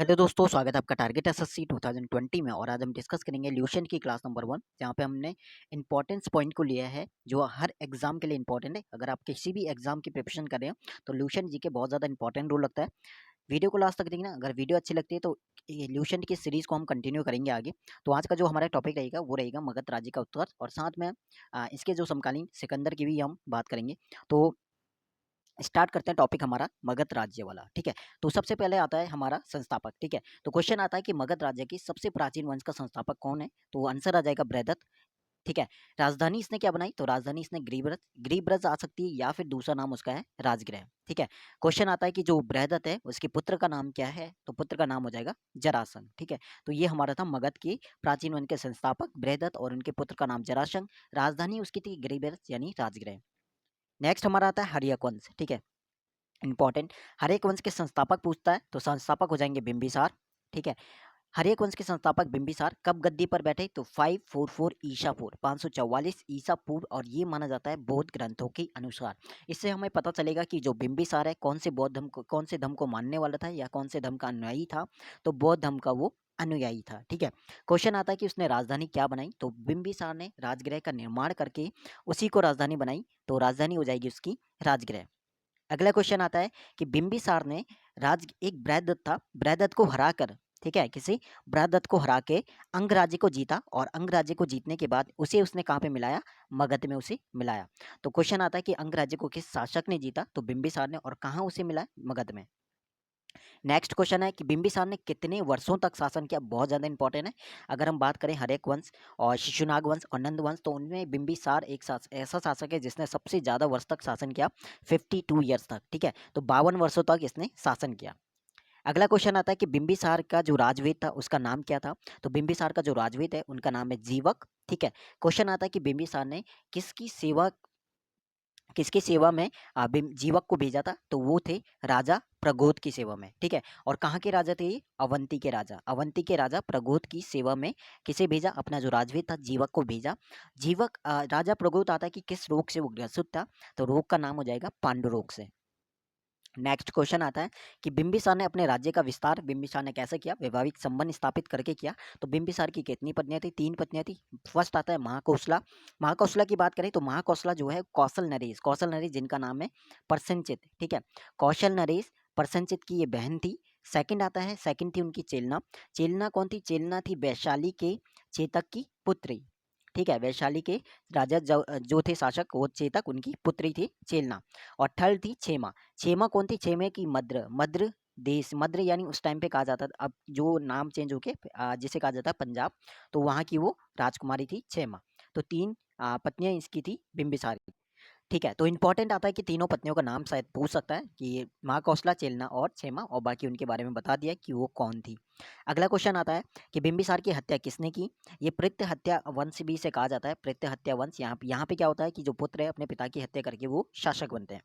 Hello दोस्तों, स्वागत है आपका टारगेट एसएससी 2020 में। और आज हम डिस्कस करेंगे ल्यूशन की क्लास नंबर 1, जहाँ पे हमने इंपॉर्टेंस पॉइंट को लिया है जो हर एग्जाम के लिए इंपॉर्टेंट है। अगर आप किसी भी एग्जाम की प्रिपरेशन कर रहे हो तो ल्यूशन जी के बहुत ज़्यादा इंपॉर्टेंट रोल लगता है। वीडियो को लास्ट तक देखना। अगर वीडियो अच्छी लगती है तो ये ल्यूशन की सीरीज को हम कंटिन्यू करेंगे आगे। तो आज का जो हमारा टॉपिक रहेगा वो रहेगा मगध राज्य का उत्तर, और साथ में इसके जो समकालीन सिकंदर की भी हम बात करेंगे। तो स्टार्ट करते हैं टॉपिक हमारा मगध राज्य वाला। ठीक है, तो सबसे पहले आता है हमारा संस्थापक। ठीक है, तो क्वेश्चन आता है कि मगध राज्य की सबसे प्राचीन वंश का संस्थापक कौन है। तो आंसर आ जाएगा बृहदत्त। ठीक है, राजधानी इसने क्या बनाई, तो राजधानी इसने ग्रीब्रज ग्रीब्रज आ सकती है, या फिर दूसरा नाम उसका है राजगृह। ठीक है, क्वेश्चन आता है कि जो बृहदत्त है उसके पुत्र का नाम क्या है, तो पुत्र का नाम हो जाएगा जरासंध। ठीक है, तो ये हमारा था मगध की प्राचीन वंश के संस्थापक बृहदत्त, और उनके पुत्र का नाम जरासंध। राजधानी उसकी थी ग्रीब्रज यानी राजगृह। नेक्स्ट हमारा आता है हर्यक वंश। ठीक है, इंपॉर्टेंट। हर एक वंश के संस्थापक पूछता है, तो संस्थापक हो जाएंगे बिंबिसार। ठीक है, हर एक वंश के संस्थापक बिंबिसार कब गद्दी पर बैठे, तो 544 ईसा पूर्व, 544 ईसा पूर्व, और ये माना जाता है बौद्ध ग्रंथों के अनुसार। इससे हमें पता चलेगा कि जो बिंबिसार है कौन से बौद्ध धर्म को, कौन से धर्म को मानने वाला था या कौन से धर्म का अनुयायी था, तो बौद्ध धर्म का वो अनुयायी था। ठीक है, क्वेश्चन आता है कि उसने राजधानी क्या बनाई, तो बिंबिसार ने राजगृह का निर्माण करके उसी को राजधानी बनाई, तो राजधानी हो जाएगी उसकी राजगृह। अगला क्वेश्चन आता है कि बिंबिसार ने एक बृहदत्त था, बृहदत्त को हराकर, ठीक है, किसी बृहदत्त को हरा के अंग राज्य को जीता, और अंग राज्य को जीतने के बाद उसे उसने कहाँ पे मिलाया, मगध में उसे मिलाया। तो क्वेश्चन आता है कि अंग राज्य को किस शासक ने जीता, तो बिंबिसार ने, और कहाँ उसे मिला, मगध में। नेक्स्ट क्वेश्चन है कि बिंबिसार ने कितने वर्षों तक शासन किया, बहुत ज़्यादा इंपॉर्टेंट है। अगर हम बात करें हरेक वंश और शिशुनाग वंश और नंद वंश, तो उनमें बिंबिसार एक ऐसा शासक है जिसने सबसे ज़्यादा वर्ष तक शासन किया, 52 ईयर्स तक। ठीक है, तो 52 वर्षों तक इसने शासन किया। अगला क्वेश्चन आता है कि बिंबिसार का जो राजवेद था उसका नाम क्या था, तो बिंबिसार का जो राजवेद है उनका नाम है जीवक। ठीक है, क्वेश्चन आता है कि बिंबिसार ने किसकी सेवा किसकी सेवा में जीवक को भेजा था, तो वो थे राजा प्रगोद की सेवा में। ठीक है, और कहाँ के राजा थे ये, अवंती के राजा, अवंती के राजा प्रगोद की सेवा में किसे भेजा, अपना जो राजवीर था जीवक को भेजा। जीवक राजा प्रगोद आता है कि किस रोग से वो ग्रसित था, तो रोग का नाम हो जाएगा पांडु रोग से। नेक्स्ट क्वेश्चन आता है कि बिंबिसार ने अपने राज्य का विस्तार बिंबिसार ने कैसे किया, वैवाहिक संबंध स्थापित करके किया। तो बिंबिसार की कितनी पत्नियां थी, 3 पत्नियां थी। फर्स्ट आता है महाकौशला। महाकौशला की बात करें तो महाकौशला जो है कौशल नरेश जिनका नाम है प्रसन्नचित। ठीक है, कौशल नरेश प्रसन्नचित की ये बहन थी। सेकंड थी उनकी चेलना। चेलना कौन थी, चेलना थी वैशाली के चेतक की पुत्री। ठीक है, वैशाली के राजा जो थे शासक, वो चेतक उनकी पुत्री थी चेलना। और थर्ड थी छेमा। छेमा कौन थी, छेमे की मद्र, मद्र देश, मद्र यानी उस टाइम पे कहा जाता था, अब जो नाम चेंज होके जिसे कहा जाता है पंजाब, तो वहाँ की वो राजकुमारी थी छेमा। तो 3 पत्नियां इसकी थी बिंबिसार की। ठीक है, तो इंपॉर्टेंट आता है कि तीनों पत्नियों का नाम शायद पूछ सकता है कि महाकौशला, चेलना और छेमा, और बाकी उनके बारे में बता दिया कि वो कौन थी। अगला क्वेश्चन आता है कि बिंबिसार की हत्या किसने की। ये प्रेत्य हत्या वंश भी से कहा जाता है, प्रेत्य हत्या वंश। यहाँ पे क्या होता है कि जो पुत्र है अपने पिता की हत्या करके वो शासक बनते हैं।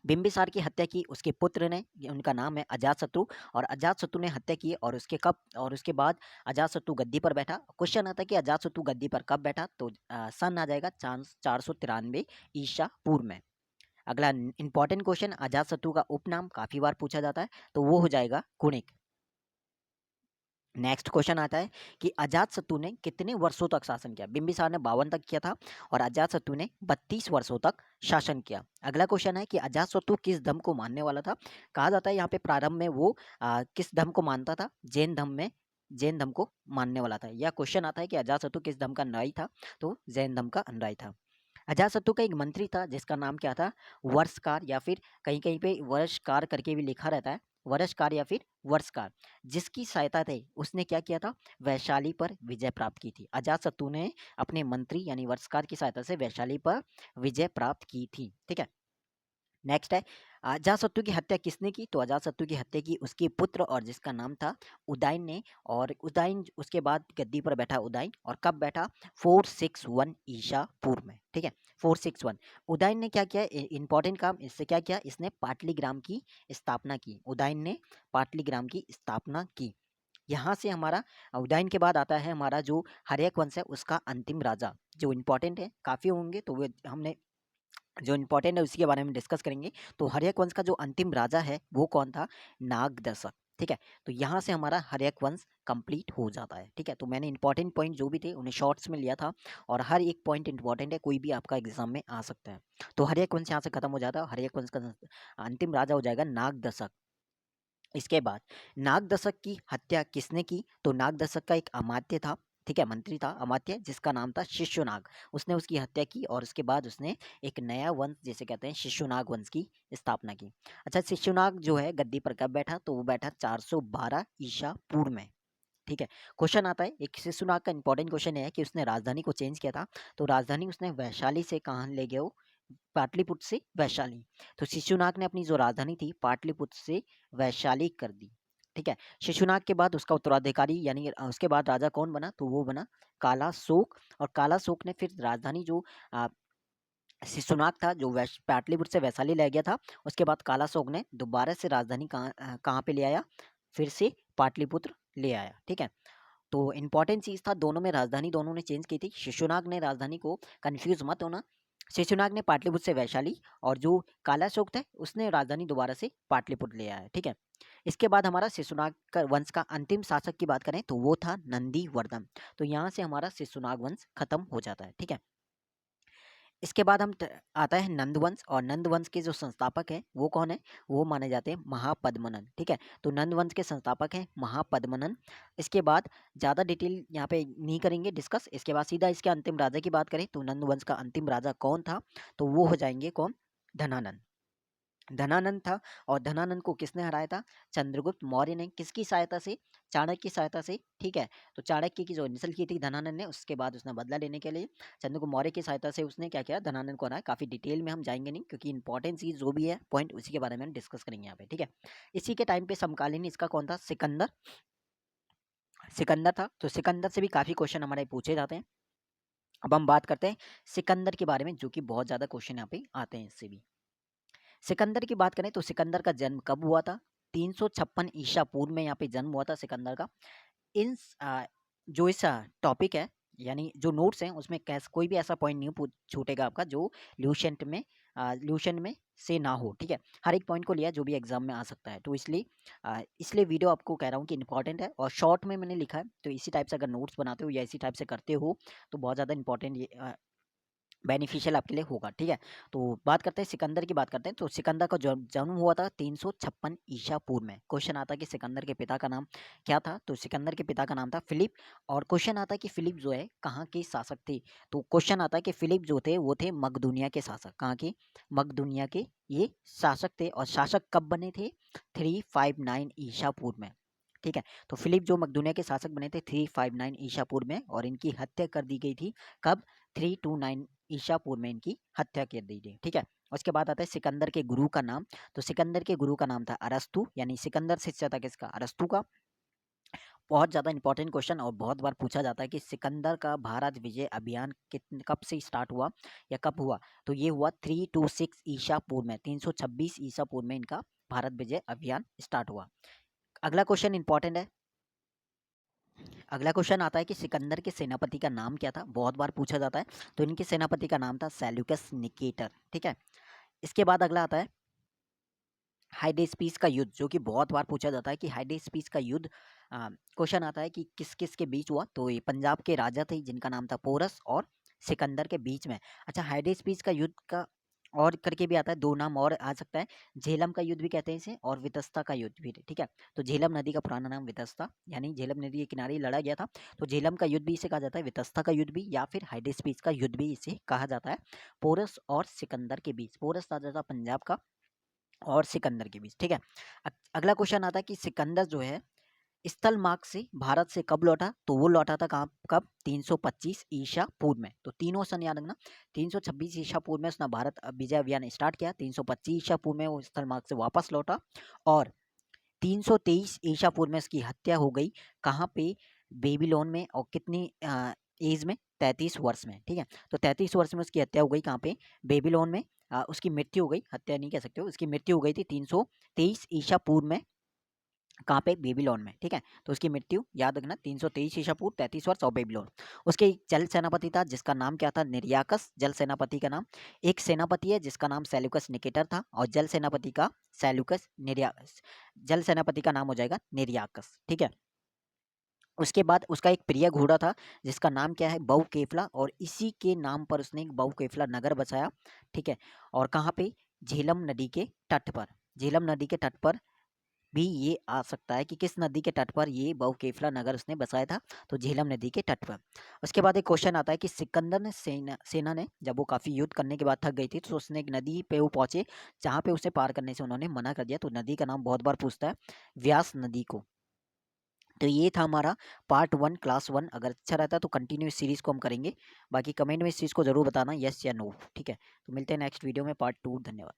बिंबिसार की हत्या की उसके पुत्र ने, उनका नाम है अजातशत्रु, और अजातशत्रु ने हत्या की, और उसके बाद अजातशत्रु गद्दी पर बैठा। क्वेश्चन आता है कि अजातशत्रु गद्दी पर कब बैठा, तो सन आ जाएगा 493 ईसा पूर्व में। अगला इंपॉर्टेंट क्वेश्चन, अजातशत्रु का उपनाम काफी बार पूछा जाता है, तो वो हो जाएगा कुणिक। नेक्स्ट क्वेश्चन आता है कि अजातशत्रु ने कितने वर्षों तक शासन किया। बिंबिसार ने 52 तक किया था, और अजातशत्रु ने 32 वर्षों तक शासन किया। अगला क्वेश्चन है कि अजातशत्रु किस धर्म को मानने वाला था। कहा जाता है यहाँ पे प्रारंभ में वो किस धर्म को मानता था, जैन धर्म को मानने वाला था। यह क्वेश्चन आता है कि अजातशत्रु किस धर्म का अनुयायी था, तो जैन धर्म का अनुयायी था। अजातशत्रु का एक मंत्री था जिसका नाम क्या था, वर्षकार, या फिर कहीं कहीं पे वर्षकार करके भी लिखा रहता है, वर्षकार या फिर वर्षकार। जिसकी सहायता थे उसने क्या किया था, वैशाली पर विजय प्राप्त की थी। अजातशत्रु ने अपने मंत्री यानी वर्षकार की सहायता से वैशाली पर विजय प्राप्त की थी। ठीक है, नेक्स्ट है अजातशत्रु की हत्या किसने की, तो अजातशत्रु की हत्या की उसके पुत्र, और जिसका नाम था उदयन ने। और उदयन उसके बाद गद्दी पर बैठा उदयन, और कब बैठा, 461 ईसा पूर्व में। ठीक है, 461। उदयन ने क्या किया, इंपॉर्टेंट काम इससे क्या किया, इसने पाटलीग्राम की स्थापना की। उदयन ने पाटलीग्राम की स्थापना की। यहाँ से हमारा उदयन के बाद आता है हमारा जो हर्यक वंश है उसका अंतिम राजा, जो इंपॉर्टेंट है, काफ़ी होंगे तो वो हमने जो इम्पोर्टेंट है उसी के बारे में डिस्कस करेंगे। तो हर्यक वंश का जो अंतिम राजा है वो कौन था, नागदर्शक। ठीक है, तो यहाँ से हमारा हर्यक वंश कंप्लीट हो जाता है। ठीक है, तो मैंने इंपॉर्टेंट पॉइंट जो भी थे उन्हें शॉर्ट्स में लिया था और हर एक पॉइंट इंपॉर्टेंट है, कोई भी आपका एग्जाम में आ सकता है। तो हर्यक वंश यहाँ से खत्म हो जाता है। हर्यक वंश का अंतिम राजा हो जाएगा नागदशक। इसके बाद नागदशक की हत्या किसने की? तो नागदशक का एक अमात्य था, ठीक है, मंत्री था अमात्य, जिसका नाम था शिशुनाग। उसने उसकी हत्या की और उसके बाद उसने एक नया वंश, जिसे कहते हैं शिशुनाग वंश, की स्थापना की। अच्छा, शिशुनाग जो है गद्दी पर कब बैठा? तो वो बैठा 412 ईसा पूर्व में। ठीक है, क्वेश्चन आता है, एक शिशुनाग का इंपॉर्टेंट क्वेश्चन है कि उसने राजधानी को चेंज किया था। तो राजधानी उसने वैशाली से कहाँ ले गया? वो पाटलिपुत्र से वैशाली। तो शिशुनाग ने अपनी जो राजधानी थी पाटलिपुत्र से वैशाली कर दी। ठीक है, शिशुनाग के बाद उसका उत्तराधिकारी यानी उसके बाद राजा कौन बना? तो वो बना कालाशोक। और कालाशोक ने फिर राजधानी जो अ, शिशुनाग था जो पाटलिपुत्र से वैशाली ले गया था, उसके बाद कालाशोक ने दोबारा से राजधानी कहाँ पे ले आया? फिर से पाटलिपुत्र ले आया। ठीक है, तो इम्पोर्टेंट चीज़ था, दोनों में राजधानी दोनों ने चेंज की थी। शिशुनाग ने राजधानी को, कंफ्यूज मत होना, शिशुनाग ने पाटलिपुत्र से वैशाली, और जो कालाशोक था उसने राजधानी दोबारा से पाटलिपुत्र ले आया। ठीक है, इसके बाद हमारा शिशुनाग का वंश का अंतिम शासक की बात करें तो वो था नंदीवर्धन। तो यहाँ से हमारा शिशुनाग वंश खत्म हो जाता है। ठीक है, इसके बाद आता है नंदवंश, और नंदवंश के जो संस्थापक हैं वो कौन है? वो माने जाते हैं महापद्मनन। ठीक है, तो नंदवंश के संस्थापक हैं महापद्मनन। इसके बाद ज़्यादा डिटेल यहाँ पे नहीं करेंगे डिस्कस। इसके बाद सीधा इसके अंतिम राजा की बात करें तो नंदवंश का अंतिम राजा कौन था? तो वो हो जाएंगे कौन? धनानंद। धनानंद था, और धनानंद को किसने हराया था? चंद्रगुप्त मौर्य ने। किसकी सहायता से? चाणक्य की सहायता से। ठीक है, तो चाणक्य की जो इनिशियल की थी धनानंद ने, उसके बाद उसने बदला लेने के लिए चंद्रगुप्त मौर्य की सहायता से उसने क्या किया? धनानंद को हराया। काफी डिटेल में हम जाएंगे नहीं, क्योंकि इंपॉर्टेंट चीज जो भी है पॉइंट उसी के बारे में हम डिस्कस करेंगे यहाँ पे। ठीक है, इसी के टाइम पे समकालीन इसका कौन था? सिकंदर। सिकंदर था, तो सिकंदर से भी काफी क्वेश्चन हमारे पूछे जाते हैं। अब हम बात करते हैं सिकंदर के बारे में, जो कि बहुत ज्यादा क्वेश्चन यहाँ पे आते हैं इससे भी। सिकंदर की बात करें तो सिकंदर का जन्म कब हुआ था? 356 ईसा पूर्व में यहाँ पे जन्म हुआ था सिकंदर का। इन जो इस टॉपिक है, यानी जो नोट्स हैं उसमें कैस कोई भी ऐसा पॉइंट नहीं छूटेगा आपका जो ल्यूशन में से ना हो। ठीक है, हर एक पॉइंट को लिया जो भी एग्जाम में आ सकता है, तो इसलिए वीडियो आपको कह रहा हूँ कि इंपॉर्टेंट है और शॉर्ट में मैंने लिखा है। तो इसी टाइप से अगर नोट्स बनाते हो या इसी टाइप से करते हो तो बहुत ज़्यादा इंपॉर्टेंट बेनिफिशियल आपके लिए होगा। ठीक है, तो बात करते हैं सिकंदर की। बात करते हैं तो सिकंदर का जन्म हुआ था 356 ईसा पूर्व में। क्वेश्चन आता है कि सिकंदर के पिता का नाम क्या था? तो सिकंदर के पिता का नाम था फिलिप। और क्वेश्चन आता है कि फिलिप जो है कहाँ के शासक थे? तो क्वेश्चन आता है कि फिलिप जो थे वो थे मकदूनिया के शासक। कहाँ के? मकदूनिया के ये शासक थे। और शासक कब बने थे? 359 ईसा पूर्व में। ठीक है, तो फिलिप जो मकदूनिया के शासक बने थे 359 ईसा पूर्व में, और इनकी हत्या कर दी गई थी कब? 329 ईसा पूर्व में इनकी हत्या कर दी गई। ठीक है, उसके बाद आता है सिकंदर के गुरु का नाम। तो सिकंदर के गुरु का नाम था अरस्तु, यानी सिकंदर शिष्य था किसका? अरस्तु का। बहुत ज़्यादा इंपॉर्टेंट क्वेश्चन और बहुत बार पूछा जाता है कि सिकंदर का भारत विजय अभियान कब से स्टार्ट हुआ या कब हुआ? तो ये हुआ 326 ईसा पूर्व में, 326 ईसा पूर्व में इनका भारत विजय अभियान स्टार्ट हुआ। अगला क्वेश्चन इंपॉर्टेंट है। अगला क्वेश्चन आता है कि सिकंदर के सेनापति का नाम क्या था? बहुत बार पूछा जाता है। तो इनके सेनापति का नाम था सेल्यूकस निकेटर। ठीक है, इसके बाद अगला आता है हाइडेस्पीस का युद्ध, जो कि बहुत बार पूछा जाता है कि हाइडेस्पीस का युद्ध क्वेश्चन आता है कि किस किस के बीच हुआ? तो ये पंजाब के राजा थे जिनका नाम था पोरस और सिकंदर के बीच में। अच्छा, हाइडेस्पीस का युद्ध का और करके भी आता है, दो नाम और आ सकता है। झेलम का युद्ध भी कहते हैं इसे, और वितस्ता का युद्ध भी। ठीक है, तो झेलम नदी का पुराना नाम वितस्ता, यानी झेलम नदी के किनारे लड़ा गया था। तो झेलम का युद्ध भी इसे कहा जाता है, वितस्ता का युद्ध भी, या फिर हाइडेस्पीस का युद्ध भी इसे कहा जाता है। पोरस और सिकंदर के बीच, पोरस राजा था पंजाब का और सिकंदर के बीच। ठीक है, अगला क्वेश्चन आता है कि सिकंदर जो है स्थल मार्ग से भारत से कब लौटा? तो वो लौटा था कहाँ कब? 325 ईसा पूर्व में। तो तीनों सन याद रखना, 326 ईसा पूर्व में उसने भारत विजय अभियान स्टार्ट किया, 325 ईसा पूर्व में वो स्थल मार्ग से वापस लौटा, और 323 ईसा पूर्व में उसकी हत्या हो गई। कहाँ पे? बेबीलोन में। और कितनी एज में? 33 वर्ष में। ठीक है, तो 33 वर्ष में उसकी हत्या हो गई। कहाँ पे? बेबीलोन में। उसकी मृत्यु हो गई, हत्या नहीं कह सकते हो, उसकी मृत्यु हो गई थी 323 ईसा पूर्व में कहाँ पे? बेबीलोन में, ठीक है। तो उसकी मृत्यु याद रखना 323 ईसा पूर्व, 33 वर्ष और बेबीलोन। उसके एक जल सेनापति था जिसका नाम क्या था? निर्याकस, जल सेनापति का नाम। एक सेनापति है जिसका नाम सेल्यूकस निकेटर था और जल सेनापति का सेल्यूकस निर्या जल सेनापति का नाम हो जाएगा निर्याकस, ठीक है। उसके बाद उसका एक प्रिय घोड़ा था जिसका नाम क्या है? बहुकेफला, और इसी के नाम पर उसने एक बहुकेफला नगर बसाया, ठीक है। और कहाँ पे? झेलम नदी के तट पर। झेलम नदी के तट पर भी ये आ सकता है कि किस नदी के तट पर ये बहुकेफला नगर उसने बसाया था? तो झेलम नदी के तट पर। उसके बाद एक क्वेश्चन आता है कि सिकंदर ने सेना ने जब वो काफ़ी युद्ध करने के बाद थक गई थी तो उसने एक नदी पे वो पहुंचे जहाँ पे उसे पार करने से उन्होंने मना कर दिया। तो नदी का नाम बहुत बार पूछता है, व्यास नदी को। तो ये था हमारा पार्ट 1 क्लास 1। अगर अच्छा रहता तो कंटिन्यू इस सीरीज़ को हम करेंगे। बाकी कमेंट में इस चीज़ को ज़रूर बताना, यस या नो, ठीक है। तो मिलते हैं नेक्स्ट वीडियो में पार्ट 2। धन्यवाद।